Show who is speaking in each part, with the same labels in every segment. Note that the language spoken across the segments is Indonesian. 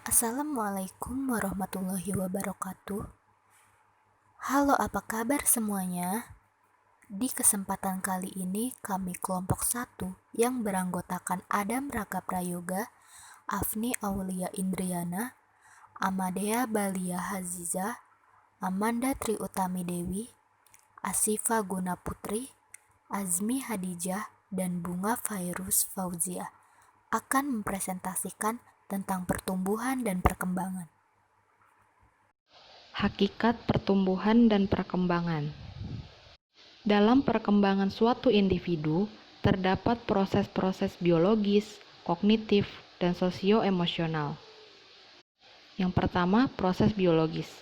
Speaker 1: Assalamualaikum warahmatullahi wabarakatuh. Halo, apa kabar semuanya? Di kesempatan kali ini kami kelompok 1 yang beranggotakan Adam Raka Prayoga, Afni Aulia Indriana, Amadea Balia Haziza, Amanda Tri Utami Dewi, Asifa Guna Putri, Azmi Hadijah, dan Bunga Fairuz Fauzia akan mempresentasikan tentang pertumbuhan dan perkembangan.
Speaker 2: Hakikat pertumbuhan dan perkembangan. Dalam perkembangan suatu individu, terdapat proses-proses biologis, kognitif, dan sosio-emosional. Yang pertama, proses biologis,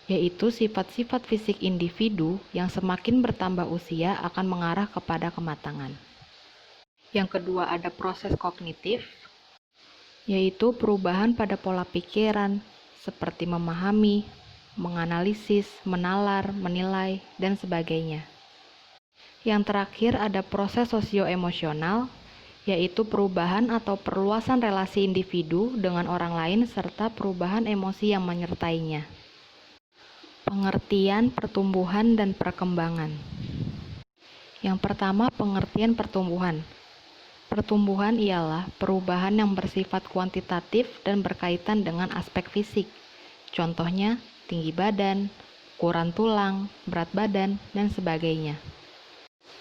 Speaker 2: yaitu sifat-sifat fisik individu yang semakin bertambah usia akan mengarah kepada kematangan. Yang kedua, ada proses kognitif, yaitu perubahan pada pola pikiran, seperti memahami, menganalisis, menalar, menilai, dan sebagainya. Yang terakhir ada proses sosio-emosional, yaitu perubahan atau perluasan relasi individu dengan orang lain serta perubahan emosi yang menyertainya. Pengertian pertumbuhan dan perkembangan. Yang pertama, pengertian pertumbuhan. Pertumbuhan ialah perubahan yang bersifat kuantitatif dan berkaitan dengan aspek fisik. Contohnya, tinggi badan, ukuran tulang, berat badan, dan sebagainya.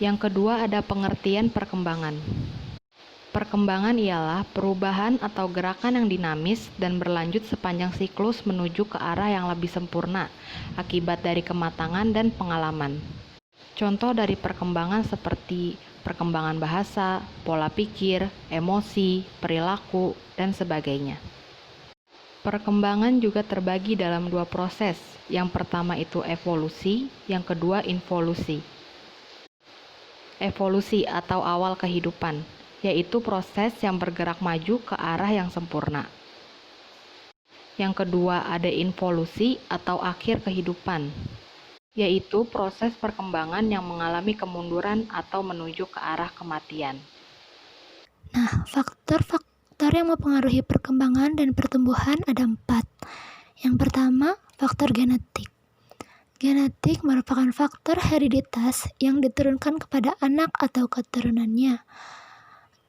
Speaker 2: Yang kedua ada pengertian perkembangan. Perkembangan ialah perubahan atau gerakan yang dinamis dan berlanjut sepanjang siklus menuju ke arah yang lebih sempurna akibat dari kematangan dan pengalaman. Contoh dari perkembangan seperti perkembangan bahasa, pola pikir, emosi, perilaku, dan sebagainya. Perkembangan juga terbagi dalam dua proses. Yang pertama itu evolusi, yang kedua involusi. Evolusi atau awal kehidupan, yaitu proses yang bergerak maju ke arah yang sempurna. Yang kedua ada involusi atau akhir kehidupan, yaitu proses perkembangan yang mengalami kemunduran atau menuju ke arah kematian.
Speaker 3: Nah, faktor-faktor yang mempengaruhi perkembangan dan pertumbuhan ada 4. Yang pertama, faktor genetik. Genetik merupakan faktor hereditas yang diturunkan kepada anak atau keturunannya.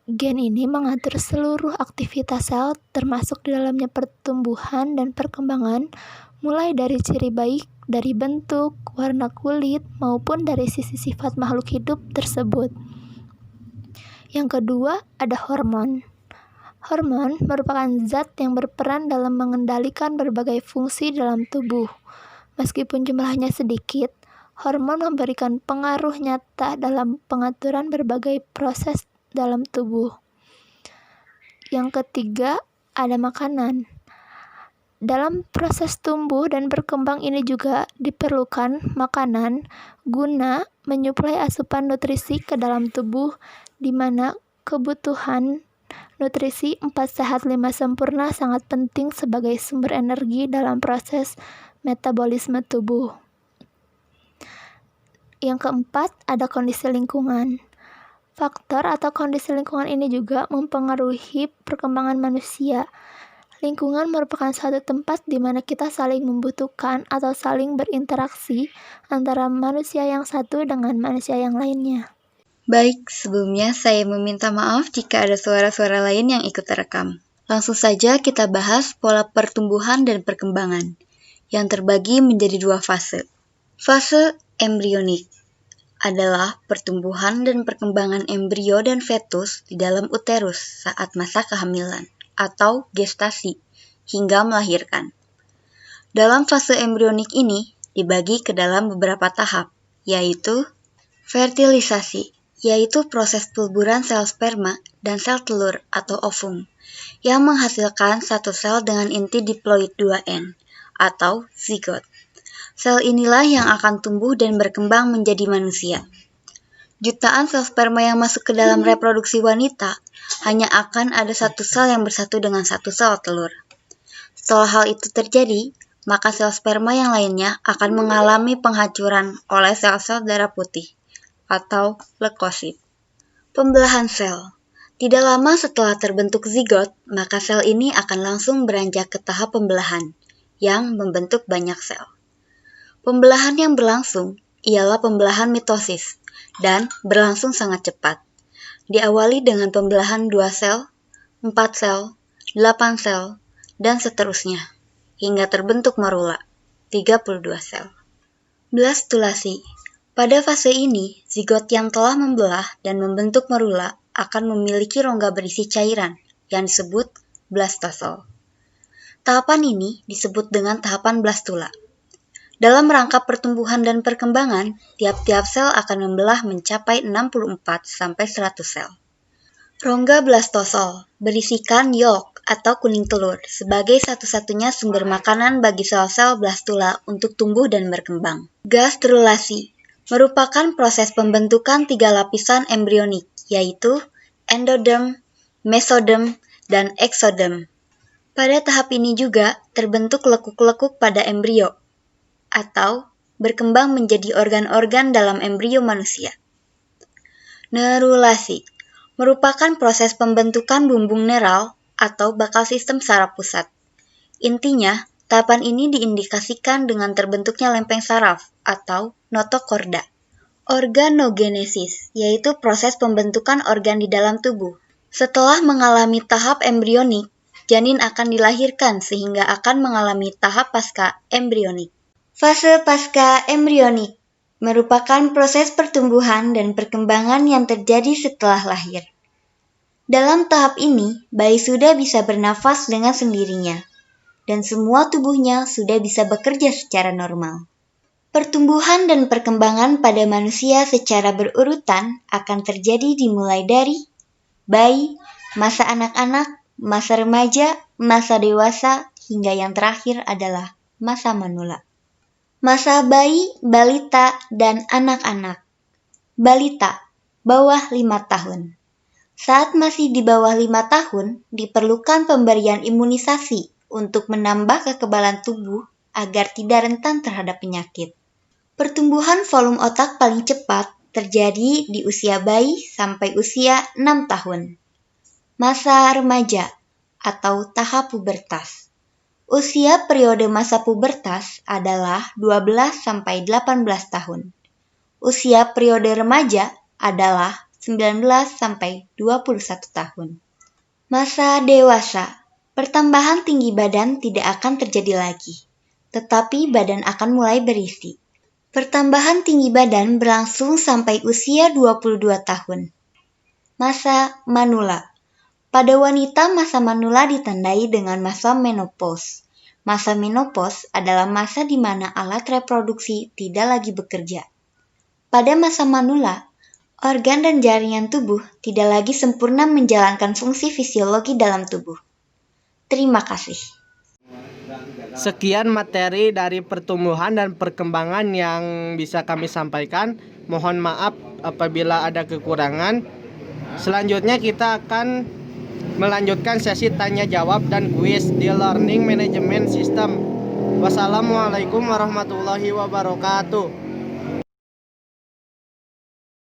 Speaker 3: Gen ini mengatur seluruh aktivitas sel, termasuk di dalamnya pertumbuhan dan perkembangan, mulai dari ciri baik, dari bentuk, warna kulit, maupun dari sisi sifat makhluk hidup tersebut. Yang kedua, ada hormon. Hormon merupakan zat yang berperan dalam mengendalikan berbagai fungsi dalam tubuh. Meskipun jumlahnya sedikit, hormon memberikan pengaruh nyata dalam pengaturan berbagai proses dalam tubuh. Yang ketiga, ada makanan. Dalam proses tumbuh dan berkembang ini juga diperlukan makanan guna menyuplai asupan nutrisi ke dalam tubuh, di mana kebutuhan nutrisi 4 sehat 5 sempurna sangat penting sebagai sumber energi dalam proses metabolisme tubuh. Yang keempat, ada kondisi lingkungan. Faktor atau kondisi lingkungan ini juga mempengaruhi perkembangan manusia. Lingkungan merupakan suatu tempat di mana kita saling membutuhkan atau saling berinteraksi antara manusia yang satu dengan manusia yang lainnya.
Speaker 4: Baik, sebelumnya saya meminta maaf jika ada suara-suara lain yang ikut terekam. Langsung saja kita bahas pola pertumbuhan dan perkembangan, yang terbagi menjadi 2 fase. Fase embrionik adalah pertumbuhan dan perkembangan embrio dan fetus di dalam uterus saat masa kehamilan atau gestasi hingga melahirkan. Dalam fase embrionik ini dibagi ke dalam beberapa tahap, yaitu fertilisasi, yaitu proses peleburan sel sperma dan sel telur atau ovum yang menghasilkan satu sel dengan inti diploid 2N atau zigot. Sel inilah yang akan tumbuh dan berkembang menjadi manusia. Jutaan sel sperma yang masuk ke dalam reproduksi wanita hanya akan ada satu sel yang bersatu dengan satu sel telur. Setelah hal itu terjadi, maka sel sperma yang lainnya akan mengalami penghancuran oleh sel-sel darah putih atau leukosit. Pembelahan sel. Tidak lama setelah terbentuk zigot, maka sel ini akan langsung beranjak ke tahap pembelahan, yang membentuk banyak sel. Pembelahan yang berlangsung ialah pembelahan mitosis, dan berlangsung sangat cepat. Diawali dengan pembelahan 2 sel, 4 sel, 8 sel, dan seterusnya, hingga terbentuk morula, 32 sel. Blastulasi. Pada fase ini, zigot yang telah membelah dan membentuk morula akan memiliki rongga berisi cairan yang disebut blastosol. Tahapan ini disebut dengan tahapan blastula. Dalam rangka pertumbuhan dan perkembangan, tiap-tiap sel akan membelah mencapai 64-100 sel. Rongga blastosol berisikan yolk atau kuning telur sebagai satu-satunya sumber makanan bagi sel-sel blastula untuk tumbuh dan berkembang. Gastrulasi merupakan proses pembentukan 3 lapisan embrionik, yaitu endoderm, mesoderm, dan eksoderm. Pada tahap ini juga terbentuk lekuk-lekuk pada embrio, atau berkembang menjadi organ-organ dalam embrio manusia. Neurulasi merupakan proses pembentukan bumbung neural atau bakal sistem saraf pusat. Intinya, tahapan ini diindikasikan dengan terbentuknya lempeng saraf atau notokorda. Organogenesis, yaitu proses pembentukan organ di dalam tubuh. Setelah mengalami tahap embrionik, janin akan dilahirkan sehingga akan mengalami tahap pasca embrionik. Fase pasca embrionik merupakan proses pertumbuhan dan perkembangan yang terjadi setelah lahir. Dalam tahap ini, bayi sudah bisa bernafas dengan sendirinya, dan semua tubuhnya sudah bisa bekerja secara normal. Pertumbuhan dan perkembangan pada manusia secara berurutan akan terjadi dimulai dari bayi, masa anak-anak, masa remaja, masa dewasa, hingga yang terakhir adalah masa manula. Masa bayi, balita, dan anak-anak. Balita, bawah 5 tahun. Saat masih di bawah 5 tahun, diperlukan pemberian imunisasi untuk menambah kekebalan tubuh agar tidak rentan terhadap penyakit. Pertumbuhan volume otak paling cepat terjadi di usia bayi sampai usia 6 tahun. Masa remaja atau tahap pubertas. Usia periode masa pubertas adalah 12-18 tahun. Usia periode remaja adalah 19-21 tahun. Masa dewasa. Pertambahan tinggi badan tidak akan terjadi lagi, tetapi badan akan mulai berisi. Pertambahan tinggi badan berlangsung sampai usia 22 tahun. Masa manula. Pada wanita, masa manula ditandai dengan masa menopause. Masa menopause adalah masa di mana alat reproduksi tidak lagi bekerja. Pada masa manula, organ dan jaringan tubuh tidak lagi sempurna menjalankan fungsi fisiologi dalam tubuh. Terima kasih.
Speaker 5: Sekian materi dari pertumbuhan dan perkembangan yang bisa kami sampaikan. Mohon maaf apabila ada kekurangan. Selanjutnya kita akan melanjutkan sesi tanya jawab dan kuis di Learning Management System. Wassalamualaikum warahmatullahi wabarakatuh.